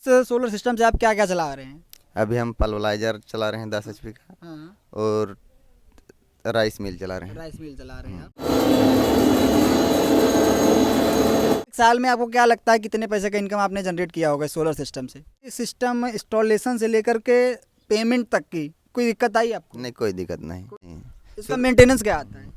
Solar system से आप क्या क्या चला रहे हैं? अभी हम पल्वलाइजर चला रहे हैं 10 HP का, हाँ, और राइस मिल चला रहे हैं। राइस मिल चला रहे हैं आप। एक साल में आपको क्या लगता है कितने पैसे का इनकम आपने जनरेट किया होगा सोलर सिस्टम से? इस सिस्टम इंस्टॉलेशन से लेकर के पेमेंट तक की कोई दिक्कत आई आपको? नहीं, कोई दिक्कत नहीं। इसका मेंटेनेंस क्या आता है?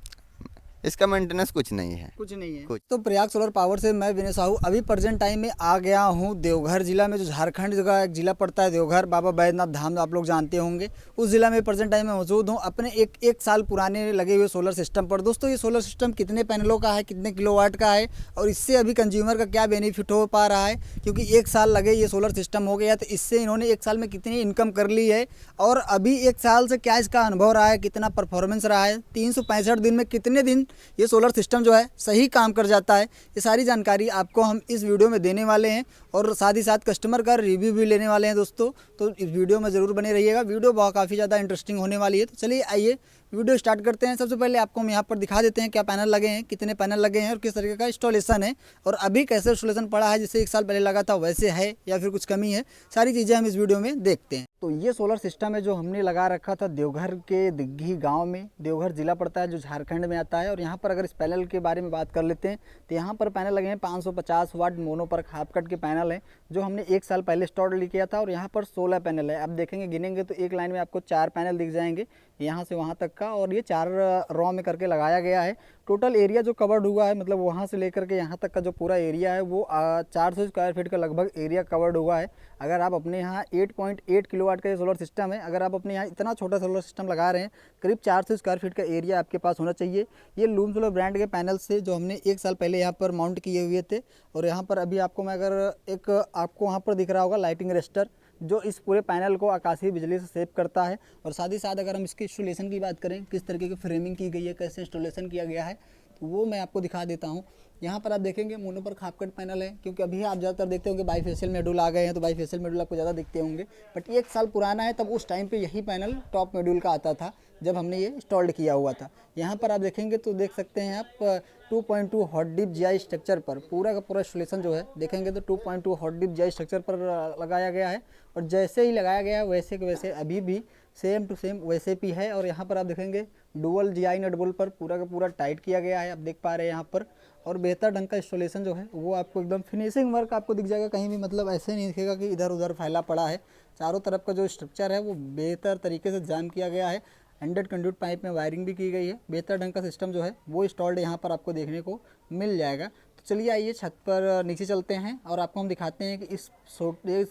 इसका मेंटेनेंस कुछ नहीं है। कुछ नहीं है। कुछ। तो प्रयाग सोलर पावर से मैं विनय साहू अभी प्रेजेंट टाइम में आ गया हूँ देवघर जिला में, जो झारखंड का एक जिला पड़ता है देवघर, बाबा बैद्यनाथ धाम आप लोग जानते होंगे, उस जिला में प्रेजेंट टाइम में मौजूद हूँ अपने एक साल पुराने लगे हुए सोलर सिस्टम पर। दोस्तों ये सोलर सिस्टम कितने पैनलों का है, कितने किलोवाट का है, और इससे अभी कंज्यूमर का क्या बेनिफिट हो पा रहा है, क्योंकि एक साल लगे ये सोलर सिस्टम हो गया, तो इससे इन्होंने एक साल में कितनी इनकम कर ली है, और अभी एक साल से क्या इसका अनुभव रहा है, कितना परफॉर्मेंस रहा है, 365 दिन में कितने दिन ये सोलर सिस्टम जो है सही काम कर जाता है, ये सारी जानकारी आपको हम इस वीडियो में देने वाले हैं, और साथ ही साथ कस्टमर का रिव्यू भी लेने वाले हैं दोस्तों। तो इस वीडियो में ज़रूर बने रहिएगा, वीडियो बहुत काफ़ी ज़्यादा इंटरेस्टिंग होने वाली है। तो चलिए आइए वीडियो स्टार्ट करते हैं। सबसे पहले आपको हम यहाँ पर दिखा देते हैं क्या पैनल लगे हैं, कितने पैनल लगे हैं और किस तरीके का इंस्टॉलेशन है, और अभी कैसे इंस्टॉलेशन पड़ा है, जैसे एक साल पहले लगा था वैसे है या फिर कुछ कमी है, सारी चीज़ें हम इस वीडियो में देखते हैं। तो ये सोलर सिस्टम है जो हमने लगा रखा था देवघर के दिग्घी गांव में, देवघर जिला पड़ता है जो झारखंड में आता है। और यहाँ पर अगर इस पैनल के बारे में बात कर लेते हैं तो यहाँ पर पैनल लगे हैं 550 वाट मोनो पर हाफ कट के पैनल हैं, जो हमने एक साल पहले इंस्टॉल किया था। और यहाँ पर 16 पैनल है, आप देखेंगे गिनेंगे तो एक लाइन में आपको 4 पैनल दिख जाएंगे यहाँ से वहाँ तक का, और ये 4 रॉ में करके लगाया गया है। टोटल एरिया जो कवर्ड हुआ है, मतलब वहाँ से लेकर के यहाँ तक का जो पूरा एरिया है वो 400 स्क्वायर फीट का लगभग एरिया कवर्ड हुआ है। अगर आप अपने यहाँ 8.8 किलोवाट का ये सोलर सिस्टम है, अगर आप अपने यहाँ इतना छोटा सोलर सिस्टम लगा रहे हैं, करीब 400 स्क्वायर फीट का एरिया आपके पास होना चाहिए। ये लूम सोलर ब्रांड के पैनल से जो हमने एक साल पहले यहाँ पर माउंट किए हुए थे। और यहाँ पर अभी आपको मैं अगर एक आपको वहाँ पर दिख रहा होगा लाइटिंग रेस्टर, जो इस पूरे पैनल को आकाशीय बिजली से सेव करता है। और साथ ही साथ अगर हम इसके इंस्टॉलेशन की बात करें, किस तरीके की फ्रेमिंग की गई है, कैसे इंस्टॉलेशन किया गया है, तो वो मैं आपको दिखा देता हूँ। यहाँ पर आप देखेंगे मोनो पर खाप कट पैनल है, क्योंकि अभी आप ज़्यादातर देखते होंगे बाईफेशियल मॉड्यूल आ गए हैं, तो बाईफेशियल मॉड्यूल आपको ज़्यादा दिखते होंगे, बट एक साल पुराना है, तब उस टाइम पे यही पैनल टॉप मॉड्यूल का आता था जब हमने ये इंस्टॉल्ड किया हुआ था। यहाँ पर आप देखेंगे तो देख सकते हैं आप 2.2 हॉट डिप जीआई स्ट्रक्चर पर पूरा का पूरा इंस्टॉलेशन जो है देखेंगे तो 2.2 हॉट डिप जीआई स्ट्रक्चर पर लगाया गया है। और जैसे ही लगाया गया है वैसे के वैसे अभी भी सेम टू सेम वैसे भी है। और यहाँ पर आप देखेंगे डुअल जीआई नट बोल्ट पर पूरा का पूरा टाइट किया गया है, आप देख पा रहे हैं यहाँ पर। और बेहतर ढंग का इंस्टॉलेशन जो है वो आपको एकदम फिनिशिंग वर्क आपको दिख जाएगा, कहीं भी मतलब ऐसे नहीं दिखेगा कि इधर उधर फैला पड़ा है। चारों तरफ का जो स्ट्रक्चर है वो बेहतर तरीके से जाम किया गया है, 100 कंड्यूट पाइप में वायरिंग भी की गई है, बेहतर ढंग का सिस्टम जो है वो इंस्टॉल्ड यहाँ पर आपको देखने को मिल जाएगा। तो चलिए आइए छत पर नीचे चलते हैं और आपको हम दिखाते हैं कि इस छोटे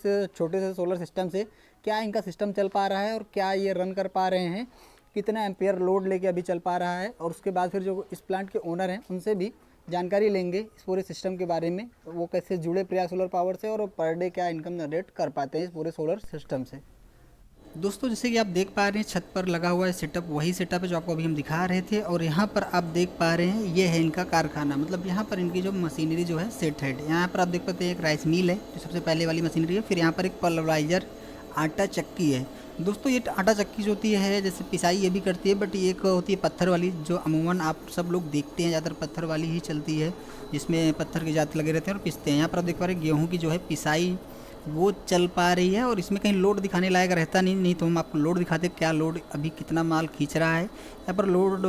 से सोलर सिस्टम से क्या इनका सिस्टम चल पा रहा है और क्या ये रन कर पा रहे हैं, कितना एम्पियर लोड लेके अभी चल पा रहा है। और उसके बाद फिर जो इस प्लांट के ओनर हैं उनसे भी जानकारी लेंगे इस पूरे सिस्टम के बारे में, वो कैसे जुड़े प्रयाग सोलर पावर से और पर डे क्या इनकम जनरेट कर पाते हैं इस पूरे सोलर सिस्टम से। दोस्तों जैसे कि आप देख पा रहे हैं छत पर लगा हुआ है सेटअप, वही सेटअप है जो आपको अभी हम दिखा रहे थे। और यहाँ पर आप देख पा रहे हैं ये है इनका कारखाना, मतलब यहाँ पर इनकी जो मशीनरी जो है सेट है। यहाँ पर आप देख पाते हैं एक राइस मिल है जो सबसे पहले वाली मशीनरी है, फिर यहाँ पर एक पल्वराइजर आटा चक्की है। दोस्तों ये आटा चक्की जो होती है जैसे पिसाई ये भी करती है, बट ये एक होती है पत्थर वाली, जो अमूमन आप सब लोग देखते हैं ज़्यादातर पत्थर वाली ही चलती है, जिसमें पत्थर के जात लगे रहते हैं और पिसते हैं। यहाँ पर आप देख पा रहे हैं गेहूँ की जो है पिसाई वो चल पा रही है, और इसमें कहीं लोड दिखाने लायक रहता नहीं तो हम आपको लोड दिखाते क्या लोड अभी कितना माल खींच रहा है। यहाँ पर लोड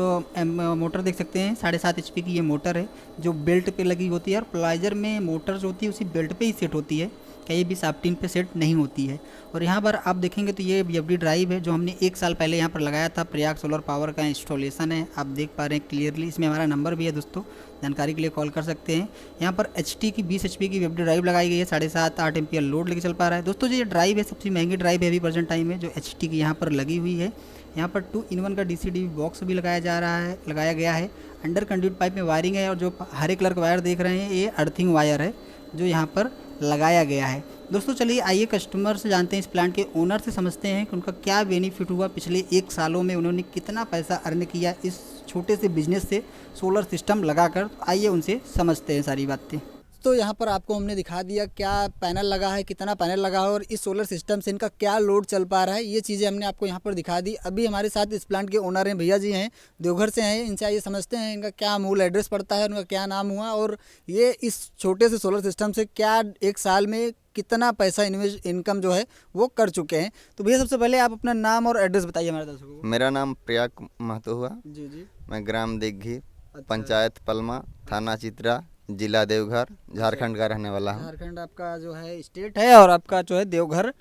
मोटर देख सकते हैं 7.5 HP की ये मोटर है जो बेल्ट पे लगी होती है, और प्लाइजर में मोटर जो होती है उसी बेल्ट पे ही सेट होती है, कहीं भी साफ्टिन पे सेट नहीं होती है। और यहाँ पर आप देखेंगे तो ये BFD ड्राइव है जो हमने एक साल पहले यहाँ पर लगाया था, प्रयाग सोलर पावर का इंस्टॉलेशन है, आप देख पा रहे हैं क्लियरली। इसमें हमारा नंबर भी है दोस्तों, जानकारी के लिए कॉल कर सकते हैं। यहाँ पर HT की 20 HP की BFD ड्राइव लगाई गई है, 7.5-8 एम्पियर लोड लेके चल पा रहा है। दोस्तों जो ये ड्राइव है सबसे महंगी ड्राइव है अभी प्रेजेंट टाइम में, जो HT की यहाँ पर लगी हुई है। यहाँ पर 2-in-1 का DC-DB बॉक्स भी लगाया गया है, अंडर कंड्यूट पाइप में वायरिंग है, और जो हरे कलर का वायर देख रहे हैं ये अर्थिंग वायर है जो यहाँ पर लगाया गया है। दोस्तों चलिए आइए कस्टमर से जानते हैं, इस प्लांट के ओनर से समझते हैं कि उनका क्या बेनिफिट हुआ, पिछले एक सालों में उन्होंने कितना पैसा अर्न किया इस छोटे से बिजनेस से सोलर सिस्टम लगाकर। आइए उनसे समझते हैं सारी बातें। तो यहाँ पर आपको हमने दिखा दिया क्या पैनल लगा है, कितना पैनल लगा है, और इस सोलर सिस्टम से इनका क्या लोड चल पा रहा है, ये चीज़ें हमने आपको यहाँ पर दिखा दी। अभी हमारे साथ इस प्लांट के ओनर हैं, भैया जी हैं, देवघर से हैं, इनसे आइए समझते हैं इनका क्या मूल एड्रेस पड़ता है, उनका क्या नाम हुआ, और ये इस छोटे से सोलर सिस्टम से क्या एक साल में कितना पैसा इनकम जो है वो कर चुके हैं। तो भैया सबसे पहले आप अपना नाम और एड्रेस बताइए हमारे दर्शकों को। मेरा नाम प्रयाग महतो हुआ। जी जी। मैं ग्राम दिग्घी, अच्छा। पंचायत पलमा, थाना चित्रा, जिला देवघर, झारखंड का रहने वाला हूँ। झारखंड आपका जो है स्टेट है और आपका जो है देवघर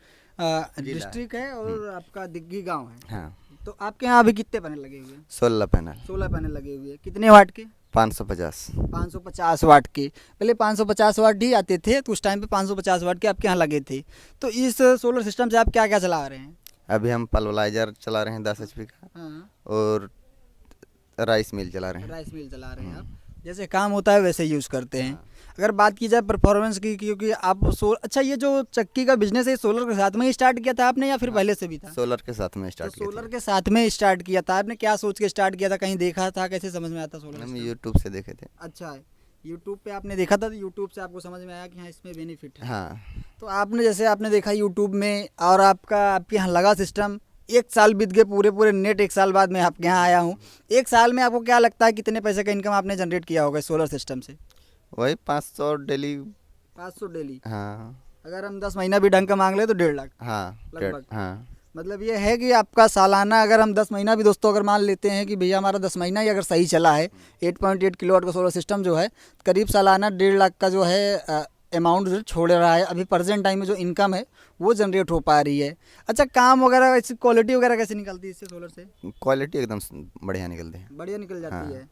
डिस्ट्रिक्ट है और आपका दिग्घी गांव है। हाँ, तो आपके यहाँ अभी कितने पैनल लगे हुए हैं? 16 पैनल, 16 पैनल लगे हुए हैं। कितने वाट के? 550। 550 वाट के। पहले 550 वाट ही आते थे, तो उस टाइम पे 550 वाट के आपके यहाँ लगे थे। तो इस सोलर सिस्टम से आप क्या क्या चला रहे हैं? अभी हम पल्वलाइजर चला रहे हैं 10 HP का, हाँ, और राइस मिल चला रहे हैं। राइस मिल चला रहे हैं आप। जैसे काम होता है वैसे यूज़ करते हैं। अगर बात की जाए परफॉर्मेंस की, क्योंकि आप अच्छा ये जो चक्की का बिजनेस है सोलर के साथ में ही स्टार्ट किया था आपने या फिर पहले से भी था? सोलर के साथ में तो स्टार्ट किया सोलर के साथ में स्टार्ट किया था आपने, क्या सोच के स्टार्ट किया था? कहीं देखा था? कैसे समझ में आता सोलर था। हम सिस्टम? यूट्यूब से देखे थे। अच्छा, यूट्यूब पे आपने देखा था, तो यूट्यूब से आपको समझ में आया कि हाँ इसमें बेनिफिट है। हाँ, तो आपने जैसे आपने देखा यूट्यूब में और आपके यहाँ लगा सिस्टम, एक साल बीत गए पूरे नेट, एक साल बाद मैं आपके यहाँ आया हूँ। एक साल में आपको क्या लगता है कितने पैसे का इनकम आपने जनरेट किया होगा सोलर सिस्टम से? वही 500 डेली। 500 डेली। हाँ अगर हम 10 महीना भी ढंग का मांग ले तो 1.5 लाख हाँ, लगभग। हाँ, मतलब ये है कि आपका सालाना, अगर हम 10 महीना भी दोस्तों अगर मान लेते हैं कि भैया हमारा 10 महीना ही अगर सही चला है, 8.8 किलोवाट का सोलर सिस्टम जो है, करीब सालाना 1.5 लाख का जो है अमाउंट जो छोड़ रहा है। अभी प्रेजेंट टाइम में जो इनकम है वो जनरेट हो पा रही है। अच्छा, काम वगैरह इसकी क्वालिटी वगैरह कैसे निकलती है इससे सोलर से? क्वालिटी एकदम बढ़िया निकलती है। बढ़िया निकल जाती हाँ। है।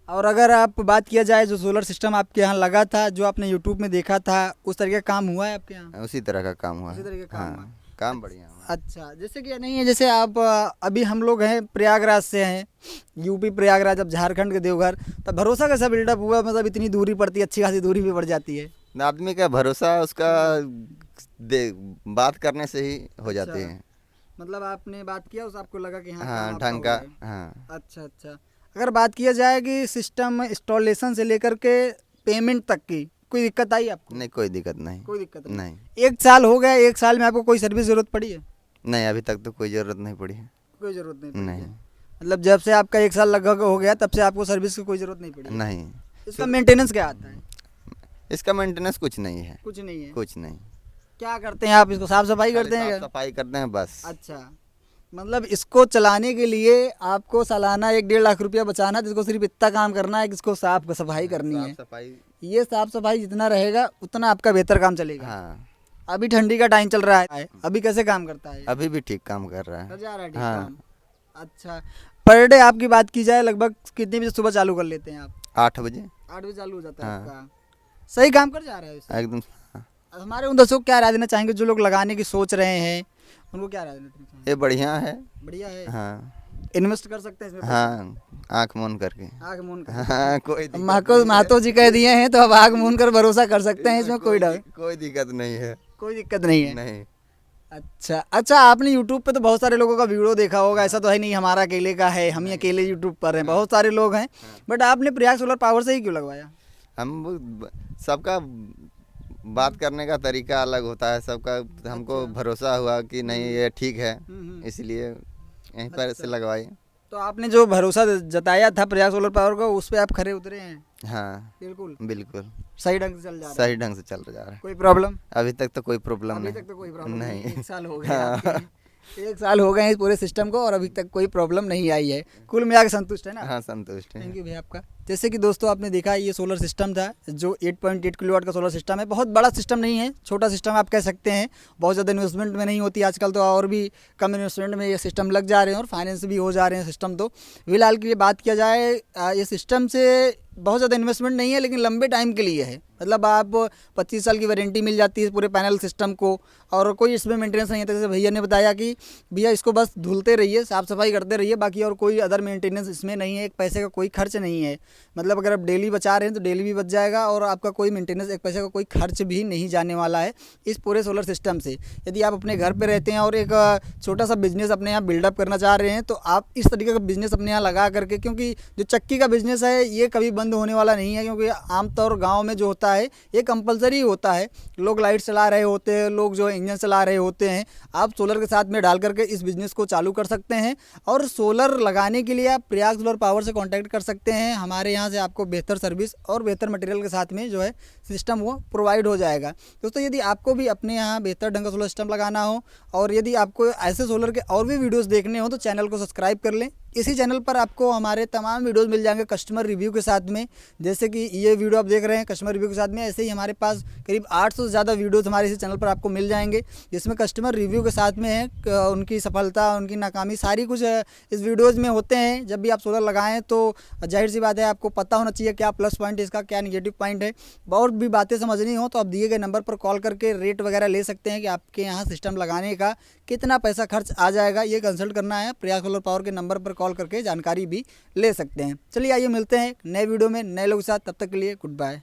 और अगर आप बात किया जाए जो सोलर सिस्टम आपके यहाँ लगा था, जो आपने यूट्यूब में देखा था, उस तरह का काम हुआ है आपके यहाँ? उसी तरह का काम हुआ उसी है। तरह का काम हुआ। हाँ, काम बढ़िया हुआ। अच्छा, जैसे कि नहीं है, जैसे आप अभी हम लोग हैं प्रयागराज से हैं, यूपी प्रयागराज, अब झारखंड के देवघर, तब भरोसा कैसा बिल्डअप हुआ? मतलब इतनी दूरी पड़ती है, अच्छी खासी दूरी भी पड़ जाती है। आदमी का भरोसा उसका बात करने से ही हो जाते अच्छा। हैं। मतलब आपने बात किया उस आपको लगा कि हाँ हाँ, काम आपका ढंग का। हुआ है। हाँ, अच्छा अच्छा। अगर बात किया जाए कि सिस्टम इंस्टॉलेशन से लेकर के पेमेंट तक की कोई दिक्कत आई आपको? नहीं, कोई दिक्कत नहीं। कोई दिक्कत नहीं। नहीं, एक साल हो गया, एक साल में आपको कोई सर्विस जरूरत पड़ी है? नहीं, अभी तक तो कोई ज़रूरत नहीं पड़ी है। कोई जरूरत नहीं पड़ी नहीं। है। मतलब जब से आपका एक साल लगभग हो गया तब से आपको सर्विस की कोई जरूरत नहीं पड़ी है? नहीं, इसका मेंटेनेंस क्या आता है? इसका मेंटेनेंस कुछ नहीं है। कुछ नहीं है। कुछ नहीं। क्या करते हैं आप? इसको साफ सफाई करते खाली हैं? साफ सफाई करते हैं बस। अच्छा, मतलब इसको चलाने के लिए आपको सालाना 1-1.5 लाख रुपया बचाना है, जिसको सिर्फ इतना काम करना है कि इसको साफ सफाई करनी है। साफ सफाई। ये साफ सफाई जितना रहेगा उतना आपका बेहतर काम चलेगा। हाँ, अभी ठंडी का टाइम चल रहा है, अभी कैसे काम करता है? अभी भी ठीक काम कर रहा कर है। जा रहा है ठीक हाँ। काम। अच्छा, पर डे आपकी बात की जाए लगभग कितने बजे सुबह चालू कर लेते हैं आप? 8 बजे 8 बजे चालू हो जाता है हाँ। आपका। सही काम कर जा रहा है इससे? एकदम। हाँ। हमारे उन दर्शकों को क्या राय देना चाहेंगे जो लोग लगाने की सोच रहे हैं, उनको क्या राय देना चाहेंगे? ये बढ़िया है। बढ़िया है। हाँ, इन्वेस्ट कर सकते हैं इसमें? हाँ, आँख मूंद करके। आग मून कर। हाँ, कोई दिक्कत महतो जी कह दिए हैं तो अब आग मून कर भरोसा कर सकते हैं, इसमें कोई डर, कोई दिक्कत नहीं है। कोई दिक्कत नहीं है। नहीं। अच्छा अच्छा, आपने यूट्यूब पे तो बहुत सारे लोगों का वीडियो देखा होगा, ऐसा तो है नहीं हमारा अकेले का है, हम ही अकेले यूट्यूब पर हैं, बहुत सारे लोग हैं, बट आपने प्रयाग सोलर पावर से ही क्यों लगवाया? सबका बात करने का तरीका अलग होता है सबका। हमको भरोसा हुआ कि नहीं ये ठीक है, इसलिए यहीं पर से लगवाए। तो आपने जो भरोसा जताया था प्रयाग सोलर पावर को, उस पर आप खरे उतरे हैं? हाँ, बिल्कुल बिल्कुल सही ढंग से चल जा रहा है? सही ढंग से चल जा रहा है। कोई प्रॉब्लम? अभी तक तो कोई प्रॉब्लम अभी नहीं। तक तो कोई प्रॉब्लम नहीं। नहीं। 1 साल हो गया आपके। 1 साल हो गए हैं इस पूरे सिस्टम को और अभी तक कोई प्रॉब्लम नहीं आई है। कुल मिला के संतुष्ट है ना? हाँ, संतुष्ट है। थैंक यू भैया आपका। जैसे कि दोस्तों आपने देखा ये सोलर सिस्टम था जो 8.8 किलोवाट का सोलर सिस्टम है। बहुत बड़ा सिस्टम नहीं है, छोटा सिस्टम आप कह सकते हैं। बहुत ज़्यादा इन्वेस्टमेंट में नहीं होती आजकल, तो और भी कम इन्वेस्टमेंट में ये सिस्टम लग जा रहे हैं और फाइनेंस भी हो जा रहे हैं सिस्टम। तो फिलहाल की बात किया जाए ये सिस्टम से बहुत ज़्यादा इन्वेस्टमेंट नहीं है, लेकिन लंबे टाइम के लिए है। मतलब आप 25 साल की वारंटी मिल जाती है पूरे पैनल सिस्टम को और कोई इसमें मेंटेनेंस नहीं है। जैसे भैया ने बताया कि भैया इसको बस धुलते रहिए, साफ़ सफाई करते रहिए, बाकी और कोई अदर मेंटेनेंस इसमें नहीं है। एक पैसे का कोई खर्च नहीं है। मतलब अगर आप डेली बचा रहे हैं तो डेली भी बच जाएगा और आपका कोई मेंटेनेंस, एक पैसे का कोई खर्च भी नहीं जाने वाला है इस पूरे सोलर सिस्टम से। यदि आप अपने घर पर रहते हैं और एक छोटा सा बिजनेस अपने यहाँ बिल्डअप करना चाह रहे हैं तो आप इस तरीके का बिजनेस अपने यहाँ लगा करके, क्योंकि जो चक्की का बिजनेस है ये कभी बंद होने वाला नहीं है, क्योंकि आमतौर गाँव में जो होता है ये कंपलसरी होता है। लोग लाइट चला रहे होते हैं, लोग जो इंजन चला रहे होते हैं। आप सोलर के साथ में डाल करके इस बिज़नेस को चालू कर सकते हैं और सोलर लगाने के लिए आप प्रयाग सोलर पावर से कांटेक्ट कर सकते हैं। हमारे हमारे यहाँ से आपको बेहतर सर्विस और बेहतर मटेरियल के साथ में जो है सिस्टम वो प्रोवाइड हो जाएगा। दोस्तों यदि आपको भी अपने यहाँ बेहतर ढंग का सोलर सिस्टम लगाना हो और यदि आपको ऐसे सोलर के और भी वीडियोस देखने हो तो चैनल को सब्सक्राइब कर लें। इसी चैनल पर आपको हमारे तमाम वीडियोस मिल जाएंगे कस्टमर रिव्यू के साथ में, जैसे कि ये वीडियो आप देख रहे हैं कस्टमर रिव्यू के साथ में। ऐसे ही हमारे पास करीब 800 से ज़्यादा वीडियोस हमारे इसी चैनल पर आपको मिल जाएंगे, जिसमें कस्टमर रिव्यू के साथ में है उनकी सफलता, उनकी नाकामी, सारी कुछ इस वीडियोज़ में होते हैं। जब भी आप सोलर लगाएं तो जाहिर सी बात है आपको पता होना चाहिए क्या प्लस पॉइंट है इसका, क्या निगेटिव पॉइंट है। और भी बातें समझनी हो तो आप दिए गए नंबर पर कॉल करके रेट वगैरह ले सकते हैं कि आपके यहाँ सिस्टम लगाने का कितना पैसा खर्च आ जाएगा, ये कंसल्ट करना है प्रयास सोलर पावर के नंबर पर कॉल करके जानकारी भी ले सकते हैं। चलिए आइए मिलते हैं नए वीडियो में नए लोगों के साथ, तब तक के लिए गुड बाय।